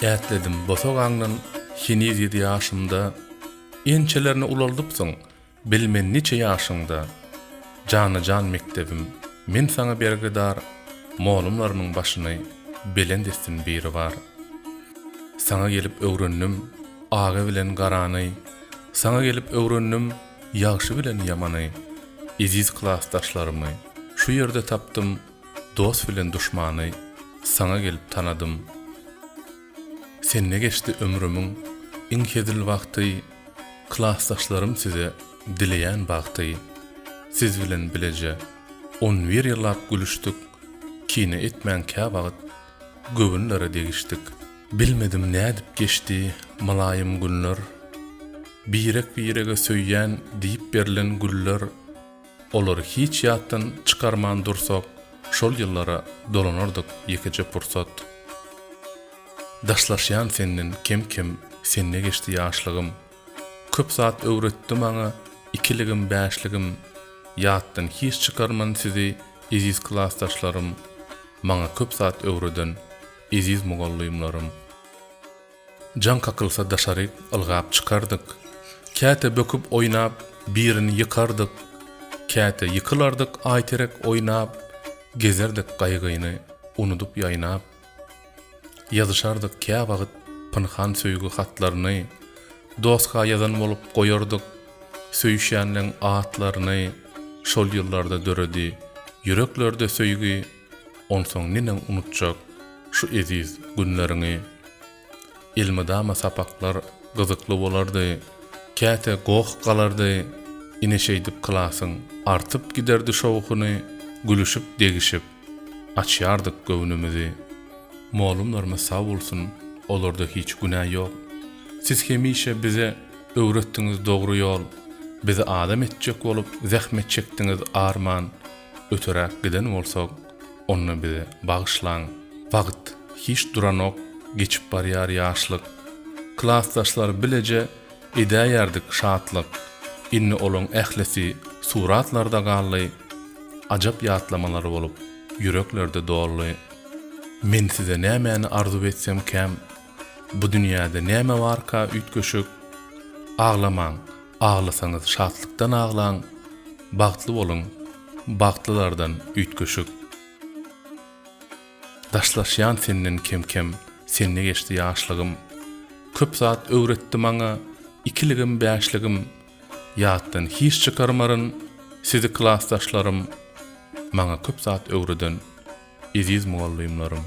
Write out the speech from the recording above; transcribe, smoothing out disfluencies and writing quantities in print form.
Ätledim bosog aňdan hiniz 7 ýaşymda, ençelerini ulaldypsyň, bilmen niçe ýaşyňda. Jany-jan mektebim, men saňa bergedar, molumlarynyň başyny belendestin biri bar. Saňa gelip öwrendim, aga bilen garany, saňa gelip öwrendim, ýagşy bilen ýamany. Eziz klassdaşlarymy şu ýerde tapdym, dost bilen duşmany, saňa gelip tanadym. Senne geçti ömrümün iň hedil wagty, klassdaşlarym size dileýän bagty. Siz bilen bileje 11 ýyllap gülüşdik, kine etmän kä wagt göbünlere degişdik. Bilmedim nädip geçti malaýym günler, birek-birege söýýän diýip berilen güller, olar hiç ýatdan çykarman dursak, şol ýyllara dolanardyk ýekeje pursat. Daşlaşýan senden kim senne geçti ýaşlygym. Köp saat öwretdi maňa ikiligim, bäşligim. Ýatdan hiç çykarman sizi, eziz klassdaşlarym. Maňa köp saat öwreden, eziz mugallimlarym. Jan kakylsa daşaryk ylgap çykardyk. Käte böküp oýnap birini ýykardyk. Käte ýykylardyk aýterek oýnap, gezerdik gaýgyny unutup ýaýnap. Ýazyşardyk kä wagt pynhan söýgü hatlaryny, dostga ýazan bolup goýardyk söýüşýänleň atlaryny. Şol ýyllarda döredi, yüreklerde söýgü, onsoň ninem unutjak şu eziz günleriňi. Ilmydama sapaklar gyzykly bolardy, käte goh galardy, ineşeýdip klasyň artyp giderdi şowkuny, gülüşüp degişip açýardyk göwnümizi. Molumlarymyz sag bolsun, olarda hiç günah ýok. Siz hemişe bize öwretdiňiz dogry ýol, bizi adam etjek bolup zähmet çekdiňiz arman öteräk giden bolsak, onu bize bagyşlaň. Wagt hiç duranok, geçip barýar ýaşlyk. Klassdaşlar bileje edäýärdik şatlyk. Inni olan ählisi suratlarda gally, ajap ýatlamalar bolup yüreklerde dolly. Men size nämäni arzu etsem käm, bu dünýäde näme barka ütköşük. Ağlamaň, ağlasaňyz şatlykdan ağlaň, bagtly boluň, bagtlylardan ütköşük. Daşlaşýan senden kim senne geçti ýaşlygym. Köp saat öwretdi maňa ikiligim, bäşligim. Ýatdan hiç çykarmaryn sizi klassdaşlarym. Maňa köp saat öwreden eziz mugallimlarym.